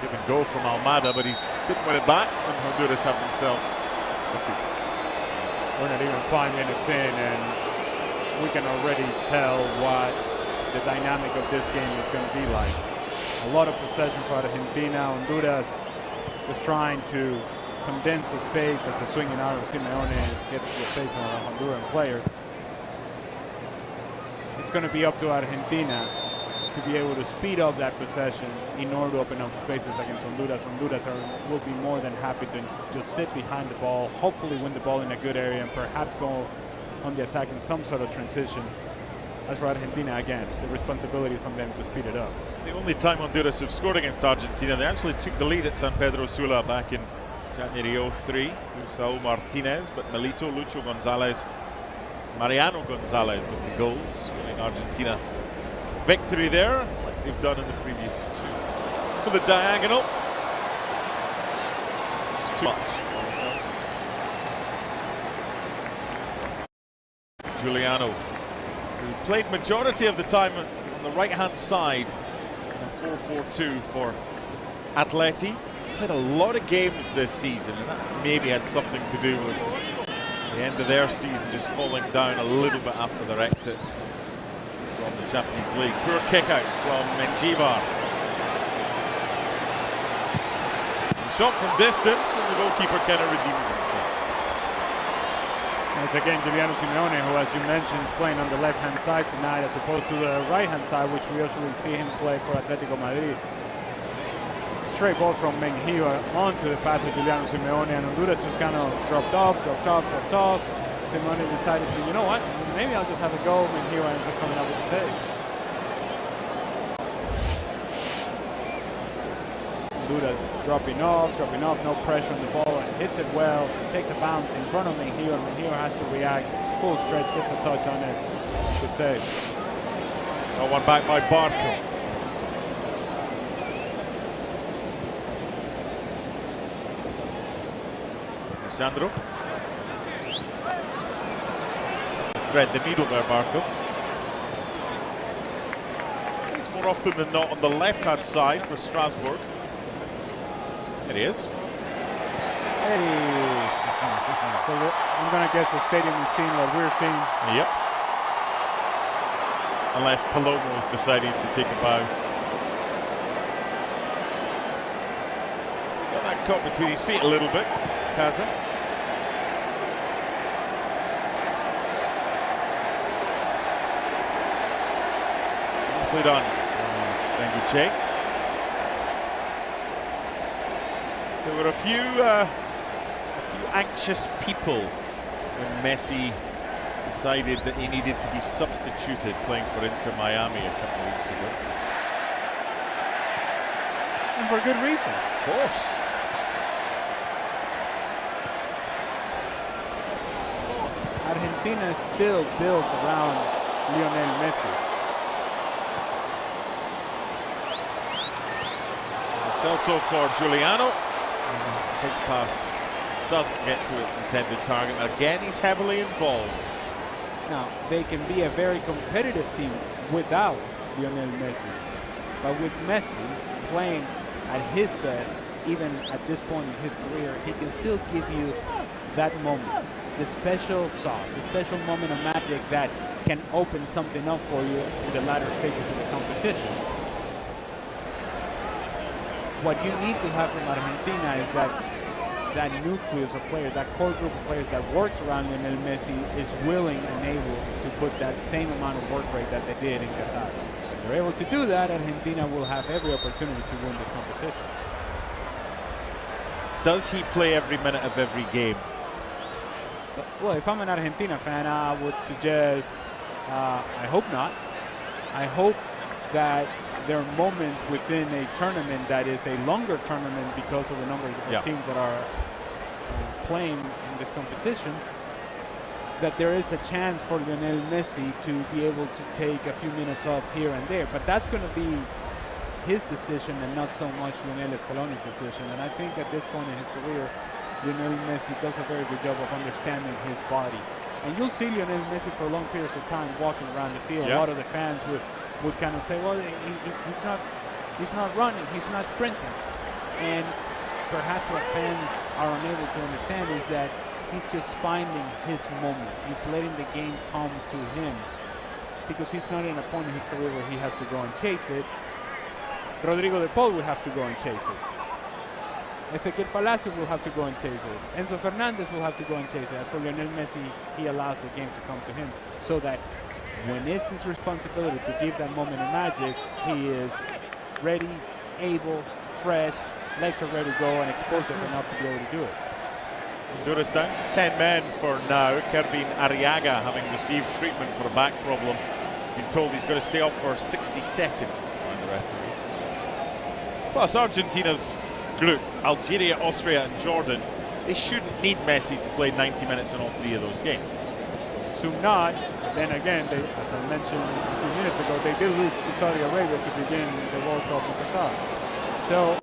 Give and go from Almada, but he didn't win it back, and Honduras have themselves a free kick. We're not even 5 minutes in, and we can already tell what the dynamic of this game is going to be like. A lot of possession for Argentina. Honduras just trying to condense the space as the swinging out of Simeone gets to the face of a Honduran player. It's going to be up to Argentina to be able to speed up that possession in order to open up spaces against Honduras. Honduras will be more than happy to just sit behind the ball, hopefully win the ball in a good area, and perhaps go on the attack in some sort of transition. As for Argentina, again, the responsibility is on them to speed it up. The only time Honduras have scored against Argentina, they actually took the lead at San Pedro Sula back in January 03 through Saul Martinez, but Melito, Lucho Gonzalez, Mariano Gonzalez with the goals, giving Argentina victory there, like they've done in the previous two. For the diagonal, it's too much for himself. Giuliano, who played majority of the time on the right-hand side in a 4-4-2 for Atleti. He's played a lot of games this season, and that maybe had something to do with the end of their season just falling down a little bit after their exit from the Champions League. Poor kick out from Mendjivar. Shot from distance, and the goalkeeper kind of redeems himself. It's again Giuliano Simeone, who, as you mentioned, is playing on the left-hand side tonight as opposed to the right-hand side, which we usually see him play for Atletico Madrid. Straight ball from Mendjivar onto the path of Giuliano Simeone, and Honduras just kind of dropped off. Simeone decided to, you know what, maybe I'll just have a go. Mendjivar ends up coming up with a save. Honduras dropping off, no pressure on the ball, and hits it well, takes a bounce in front of Mendjivar. Mendjivar has to react, full stretch, gets a touch on it. Good save. Got one back by Barco. Sandro. Thread the needle there, Barco. It's more often than not on the left-hand side for Strasbourg. It is. Hey. So I'm going to guess the stadium is seeing what we're seeing. Yep. Unless Palomo is deciding to take a bow. Got that caught between his feet a little bit. Kaza. Nicely done. Thank you, Che. There were a few anxious people when Messi decided that he needed to be substituted playing for Inter Miami a couple of weeks ago. And for good reason. Of course. Argentina is still built around Lionel Messi. Celso for Giuliano. His pass doesn't get to its intended target. Again, he's heavily involved. Now, they can be a very competitive team without Lionel Messi. But with Messi playing at his best, even at this point in his career, he can still give you that moment, the special sauce, the special moment of magic that can open something up for you in the latter stages of the competition. What you need to have from Argentina is that nucleus of players, that core group of players that works around Lionel Messi is willing and able to put that same amount of work rate that they did in Qatar. If they're able to do that, Argentina will have every opportunity to win this competition. Does he play every minute of every game? Well, if I'm an Argentina fan, I would suggest, I hope not. I hope that there are moments within a tournament that is a longer tournament because of the number of teams that are playing in this competition, that there is a chance for Lionel Messi to be able to take a few minutes off here and there. But that's going to be his decision and not so much Lionel Scaloni's decision. And I think at this point in his career, Lionel Messi does a very good job of understanding his body. And you'll see Lionel Messi for long periods of time walking around the field. A lot of the fans would kind of say, well, he's not running, he's not sprinting. And perhaps what fans are unable to understand is that he's just finding his moment. He's letting the game come to him because he's not in a point in his career where he has to go and chase it. Rodrigo de Paul would have to go and chase it. Ezequiel Palacios will have to go and chase it. Enzo Fernandez will have to go and chase it. As for Lionel Messi, he allows the game to come to him so that when it's his responsibility to give that moment of magic, he is ready, able, fresh, legs are ready to go and explosive enough to be able to do it. Honduras down to 10 men for now. Kervin Arriaga having received treatment for a back problem. Been told he's going to stay off for 60 seconds by the referee. Plus Argentina's group, Algeria, Austria and Jordan, they shouldn't need Messi to play 90 minutes in all three of those games. Assume not. Then again, they, as I mentioned a few minutes ago, they did lose to Saudi Arabia to begin the World Cup in Qatar. So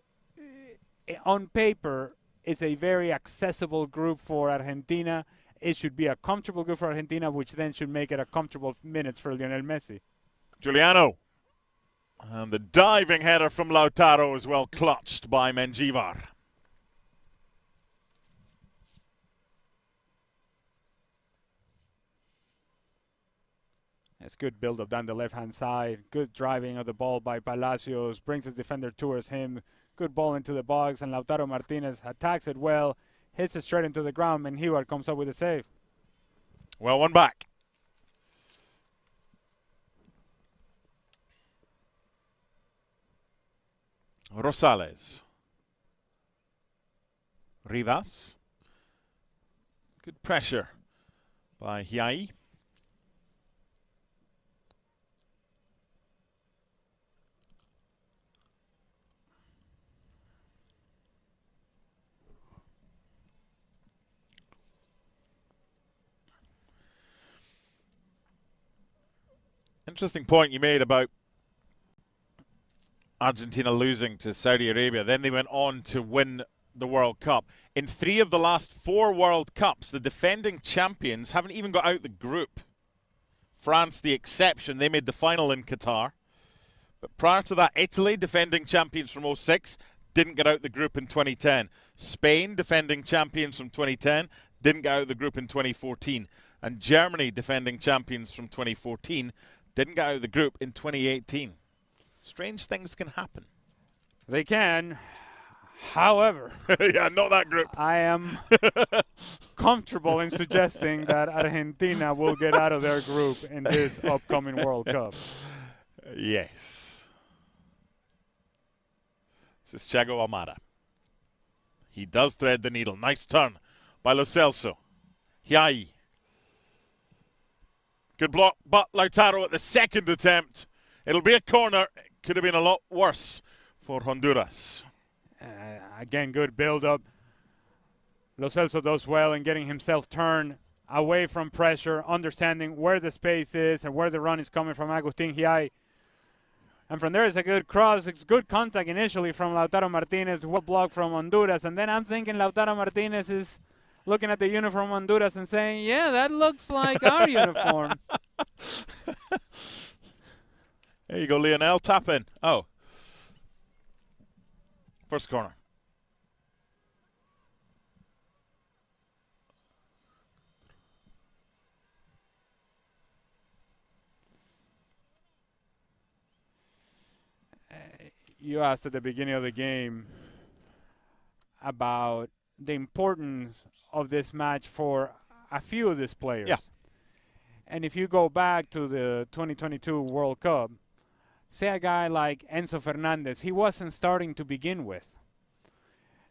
on paper, it's a very accessible group for Argentina. It should be a comfortable group for Argentina, which then should make it a comfortable minutes for Lionel Messi. Giuliano. And the diving header from Lautaro is well clutched by Mendjivar. It's good build-up down the left-hand side. Good driving of the ball by Palacios. Brings his defender towards him. Good ball into the box. And Lautaro Martinez attacks it well. Hits it straight into the ground. And Mendjivar comes up with a save. Well, one back. Rosales. Rivas. Good pressure by Hiai. Interesting point you made about Argentina losing to Saudi Arabia. Then they went on to win the World Cup. In 3 of the last 4 World Cups, the defending champions haven't even got out the group. France, the exception. They made the final in Qatar. But prior to that, Italy, defending champions from 2006, didn't get out the group in 2010. Spain, defending champions from 2010, didn't get out the group in 2014. And Germany, defending champions from 2014, didn't get out of the group in 2018. Strange things can happen. They can. However, yeah, not that group. I am comfortable in suggesting that Argentina will get out of their group in this upcoming World Cup. Yes. This is Thiago Almada. He does thread the needle. Nice turn by Lo Celso. Hiai. Good block, but Lautaro at the second attempt. It'll be a corner. It could have been a lot worse for Honduras. Again, good build-up. Lo Celso does well in getting himself turned away from pressure, understanding where the space is and where the run is coming from Agustin Hiai. And from there, it's a good cross. It's good contact initially from Lautaro Martinez, well blocked from Honduras. And then I'm thinking Lautaro Martinez is looking at the uniform of Honduras and saying, yeah, that looks like our uniform. There you go, Lionel. Tap in. Oh. First corner. You asked at the beginning of the game about the importance of this match for a few of these players. Yeah. And if you go back to the 2022 World Cup, say a guy like Enzo Fernandez, he wasn't starting to begin with.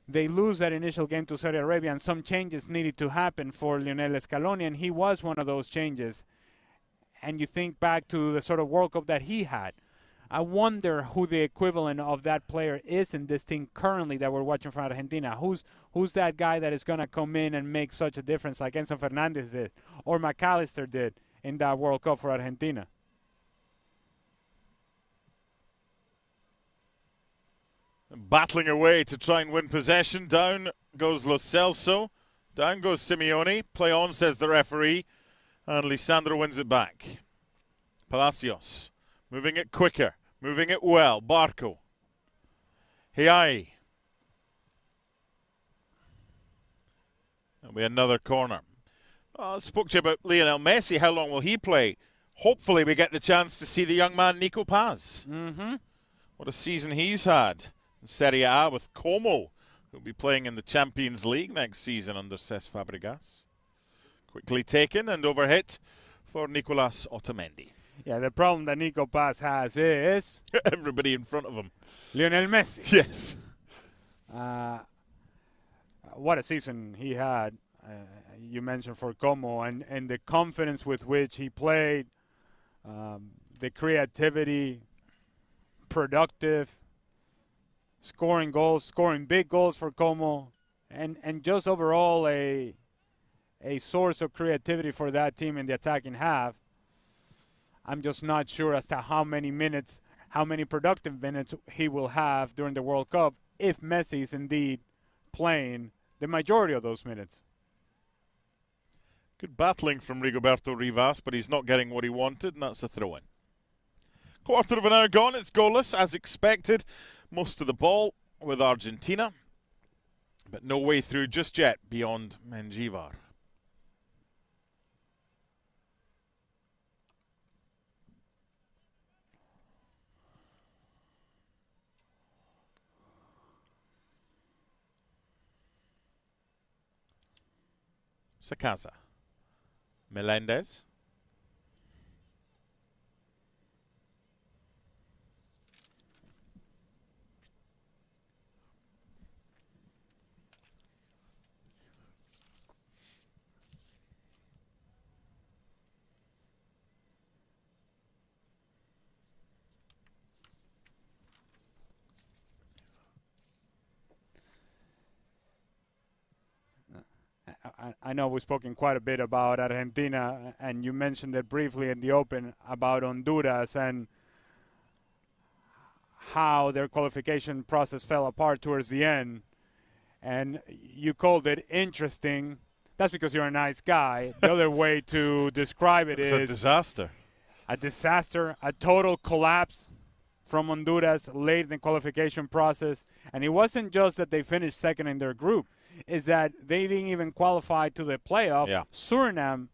They lose that initial game to Saudi Arabia, and some changes needed to happen for Lionel Scaloni, and he was one of those changes. And you think back to the sort of World Cup that he had. I wonder who the equivalent of that player is in this team currently that we're watching from Argentina. Who's that guy that is going to come in and make such a difference like Enzo Fernandez did or McAllister did in that World Cup for Argentina? Battling away to try and win possession. Down goes Lo Celso. Down goes Simeone. Play on, says the referee. And Lisandro wins it back. Palacios moving it quicker. Moving it well. Barco. Hiai. There'll be another corner. I spoke to you about Lionel Messi. How long will he play? Hopefully we get the chance to see the young man Nico Paz. What a season he's had in Serie A with Como, who'll be playing in the Champions League next season under Cesc Fabregas. Quickly taken and overhit for Nicolas Otamendi. Yeah, the problem that Nico Paz has is everybody in front of him. Lionel Messi. Yes. What a season he had. You mentioned for Como and the confidence with which he played, the creativity, productive, scoring goals, scoring big goals for Como, and just overall a source of creativity for that team in the attacking half. I'm just not sure as to how many productive minutes he will have during the World Cup if Messi is indeed playing the majority of those minutes. Good battling from Rigoberto Rivas, but he's not getting what he wanted, and that's a throw-in. Quarter of an hour gone, it's goalless, as expected. Most of the ball with Argentina, but no way through just yet beyond Mendjivar. Sacasa. Melendez. I know we've spoken quite a bit about Argentina, and you mentioned it briefly in the open about Honduras and how their qualification process fell apart towards the end. And you called it interesting. That's because you're a nice guy. The other way to describe it is a disaster. A disaster, a total collapse from Honduras late in the qualification process. And it wasn't just that they finished second in their group. Is that they didn't even qualify to the playoff. Yeah. Suriname.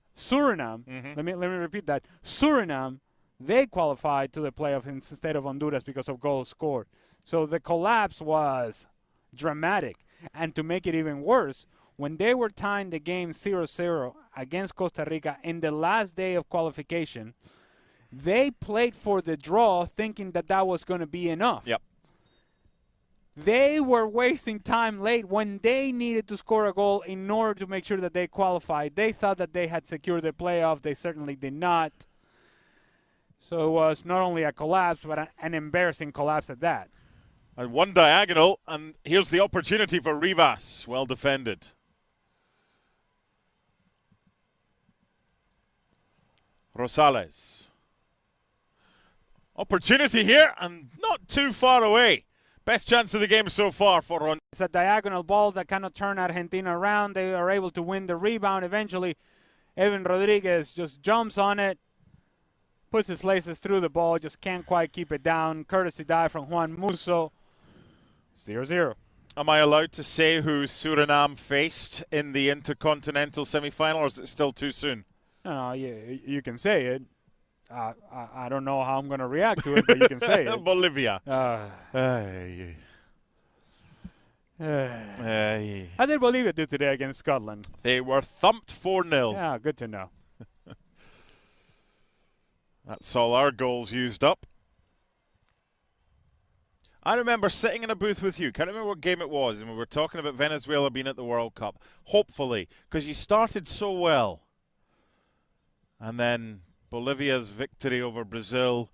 Let me repeat that. Suriname, they qualified to the playoff instead of Honduras because of goals scored. So the collapse was dramatic. And to make it even worse, when they were tying the game 0-0 against Costa Rica in the last day of qualification, they played for the draw thinking that that was going to be enough. Yep. They were wasting time late when they needed to score a goal in order to make sure that they qualified. They thought that they had secured the playoff. They certainly did not. So it was not only a collapse, but an embarrassing collapse at that. And one diagonal, and here's the opportunity for Rivas. Well defended. Rosales. Opportunity here, and not too far away. Best chance of the game so far for Honduras. It's a diagonal ball that cannot turn Argentina around. They are able to win the rebound eventually. Evan Rodriguez just jumps on it, puts his laces through the ball, just can't quite keep it down. Courtesy dive from Juan Musso. 0-0. Am I allowed to say who Suriname faced in the Intercontinental semi-final, or is it still too soon? No, you can say it. I don't know how I'm going to react to it, but you can say it. Bolivia. How did Bolivia do today against Scotland? They were thumped 4-0. Yeah, good to know. That's all our goals used up. I remember sitting in a booth with you. Can't remember what game it was, and we were talking about Venezuela being at the World Cup. Hopefully, because you started so well. And then Bolivia's victory over Brazil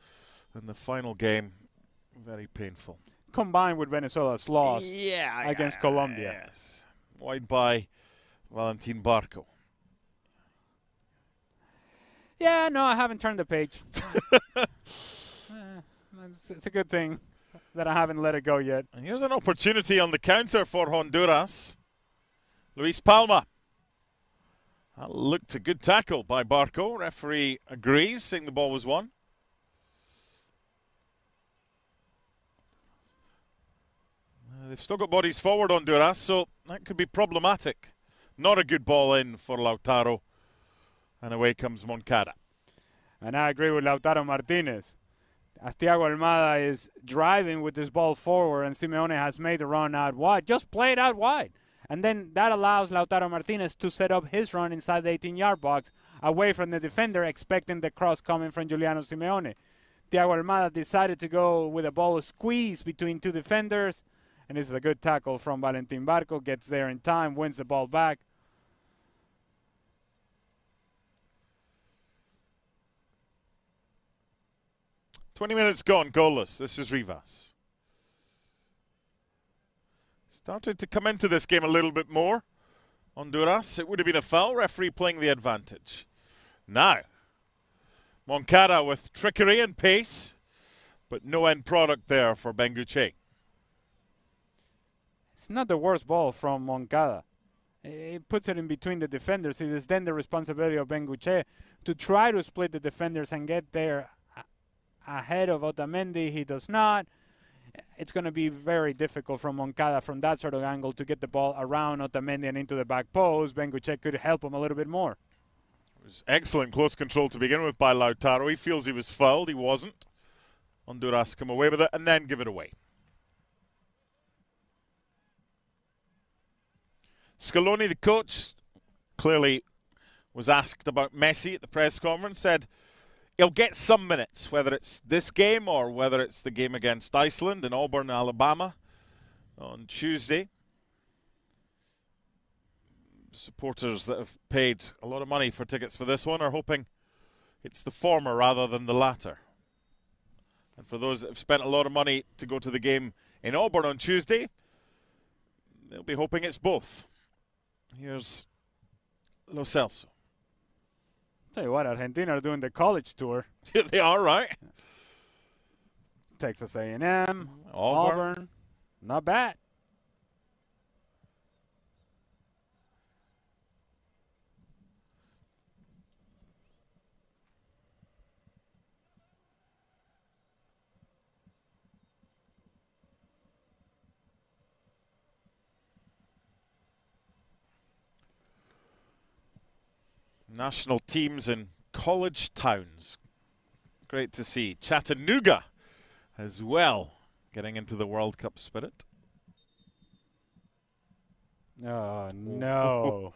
in the final game, very painful. Combined with Venezuela's loss against Colombia. Yes. Wide by Valentin Barco. Yeah, no, I haven't turned the page. It's a good thing that I haven't let it go yet. And here's an opportunity on the counter for Honduras. Luis Palma. That looked a good tackle by Barco. Referee agrees, saying the ball was won. They've still got bodies forward, Honduras, so that could be problematic. Not a good ball in for Lautaro. And away comes Moncada. And I agree with Lautaro Martinez. As Thiago Almada is driving with this ball forward and Simeone has made the run out wide, just play it out wide. And then that allows Lautaro Martinez to set up his run inside the 18-yard box, away from the defender, expecting the cross coming from Giuliano Simeone. Thiago Almada decided to go with a ball squeeze between two defenders, and this is a good tackle from Valentin Barco, gets there in time, wins the ball back. "20 minutes gone, goalless." This is Rivas. Started to come into this game a little bit more. Honduras, it would have been a foul. Referee playing the advantage. Now, Moncada with trickery and pace, but no end product there for Benguche. It's not the worst ball from Moncada. It puts it in between the defenders. It is then the responsibility of Benguche to try to split the defenders and get there ahead of Otamendi. He does not. It's going to be very difficult from Moncada from that sort of angle to get the ball around Otamendi and into the back post. Benguche could help him a little bit more. It was excellent close control to begin with by Lautaro. He feels he was fouled. He wasn't. Honduras come away with it and then give it away. Scaloni, the coach, clearly was asked about Messi at the press conference, said he'll get some minutes, whether it's this game or whether it's the game against Iceland in Auburn, Alabama on Tuesday. Supporters that have paid a lot of money for tickets for this one are hoping it's the former rather than the latter. And for those that have spent a lot of money to go to the game in Auburn on Tuesday, they'll be hoping it's both. Here's Lo Celso. Tell you what, Argentina are doing the college tour. Yeah, they are, right? Texas A&M, Auburn. Not bad. National teams in college towns. Great to see. Chattanooga as well, getting into the World Cup spirit. Oh, no.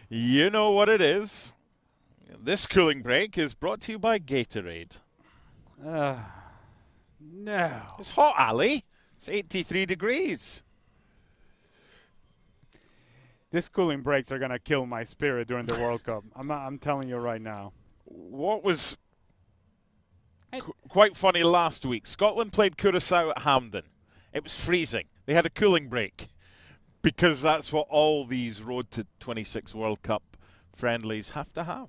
You know what it is. This cooling break is brought to you by Gatorade. No. It's hot, Ali. It's 83 degrees. These cooling breaks are going to kill my spirit during the World Cup. I'm telling you right now. What was quite funny last week, Scotland played Curaçao at Hampden. It was freezing. They had a cooling break because that's what all these Road to 26 World Cup friendlies have to have.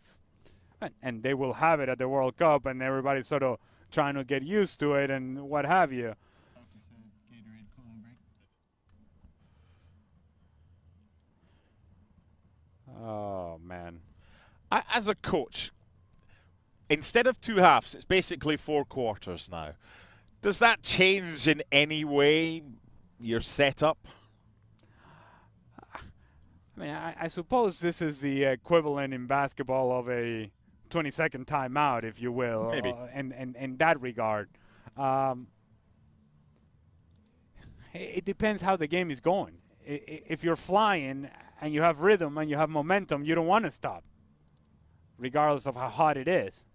And they will have it at the World Cup, and everybody's sort of trying to get used to it and what have you. Oh, man. As a coach, instead of two halves, it's basically 4 quarters now. Does that change in any way your setup? I mean, I suppose this is the equivalent in basketball of a 20-second timeout, if you will. Maybe. In that regard. It depends how the game is going. If you're flying and you have rhythm and you have momentum, you don't want to stop, regardless of how hot it is.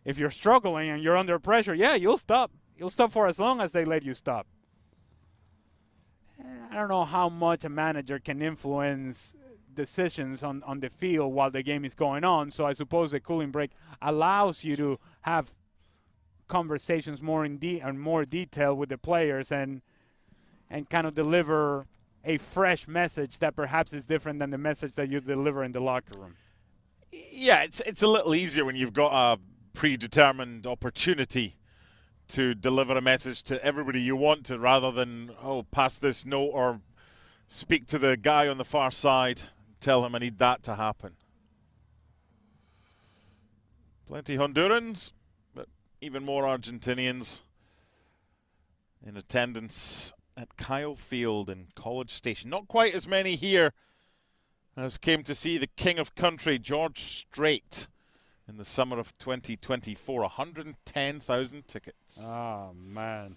If you're struggling and you're under pressure, yeah, you'll stop. You'll stop for as long as they let you stop. I don't know how much a manager can influence decisions on the field while the game is going on, so I suppose the cooling break allows you to have conversations more detail with the players and kind of deliver a fresh message that perhaps is different than the message that you deliver in the locker room. Yeah, it's a little easier when you've got a predetermined opportunity to deliver a message to everybody you want to, rather than, pass this note or speak to the guy on the far side, tell him I need that to happen. Plenty Hondurans, but even more Argentinians in attendance at Kyle Field in College Station. Not quite as many here as came to see the King of Country, George Strait, in the summer of 2024. 110,000 tickets. Oh, man.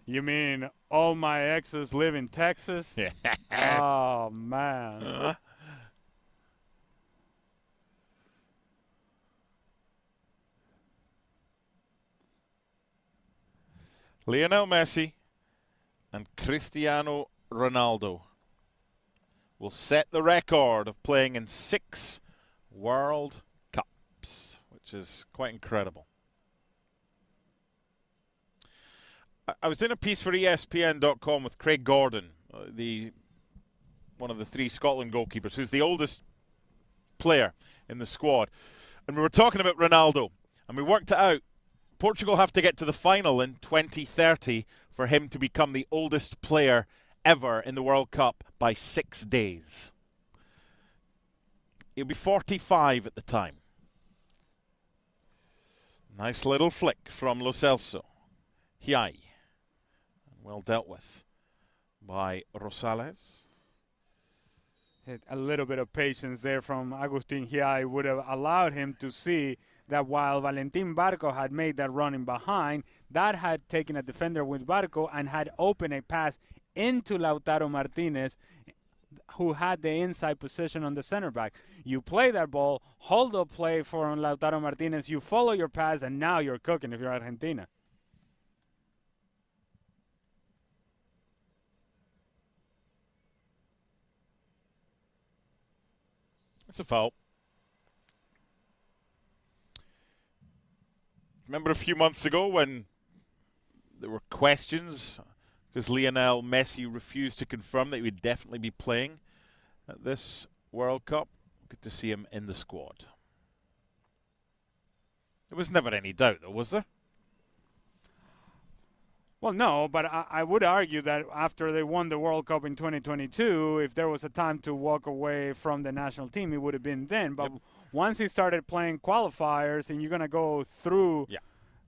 You mean all my exes live in Texas? Yes. Oh, man. Lionel Messi and Cristiano Ronaldo will set the record of playing in 6 World Cups, which is quite incredible. I was doing a piece for ESPN.com with Craig Gordon, one of the 3 Scotland goalkeepers, who's the oldest player in the squad. And we were talking about Ronaldo, and we worked it out. Portugal have to get to the final in 2030 for him to become the oldest player ever in the World Cup by 6 days. He'll be 45 at the time. Nice little flick from Lo Celso. Hiai. Well dealt with by Rosales. A little bit of patience there from Agustin Hiai would have allowed him to see that while Valentin Barco had made that run in behind, that had taken a defender with Barco and had opened a pass into Lautaro Martinez, who had the inside position on the center back. You play that ball, hold up play for Lautaro Martinez, you follow your pass, and now you're cooking if you're Argentina. It's a foul. Remember a few months ago when there were questions because Lionel Messi refused to confirm that he would definitely be playing at this World Cup? Good to see him in the squad. There was never any doubt, though, was there? Well, no, but I would argue that after they won the World Cup in 2022, if there was a time to walk away from the national team, it would have been then. But once he started playing qualifiers and you're going to go through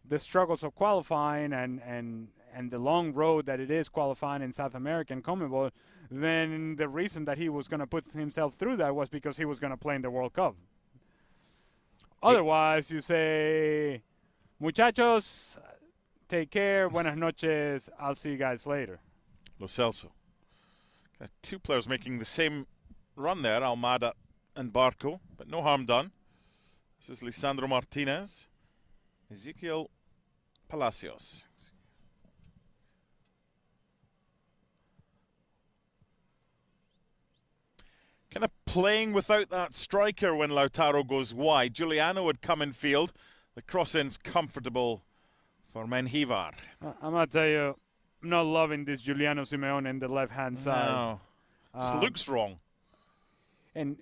the struggles of qualifying and the long road that it is qualifying in South America and CONMEBOL, then the reason that he was going to put himself through that was because he was going to play in the World Cup. Otherwise, you say, muchachos, take care, buenas noches, I'll see you guys later. Lo Celso. Got 2 players making the same run there, Almada and Barco, but no harm done. This is Lisandro Martinez, Ezequiel Palacios. Kind of playing without that striker when Lautaro goes wide. Giuliano would come in field. The cross-in's comfortable for Menjivar. I'm going to tell you, I'm not loving this Giuliano Simeone in the left-hand side. No, just looks wrong. And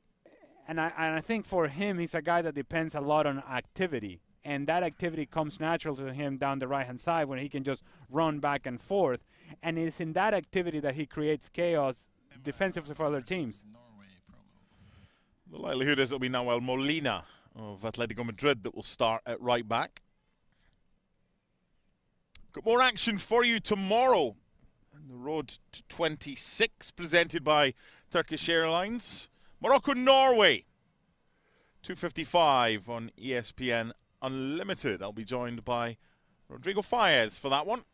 I think for him, he's a guy that depends a lot on activity. And that activity comes natural to him down the right-hand side when he can just run back and forth. And it's in that activity that he creates chaos defensively for other teams. The likelihood is it'll be Nahuel Molina of Atletico Madrid that will start at right back. Got more action for you tomorrow. On the road to 26, presented by Turkish Airlines. Morocco-Norway, 2:55 on ESPN Unlimited. I'll be joined by Rodrigo Faez for that one.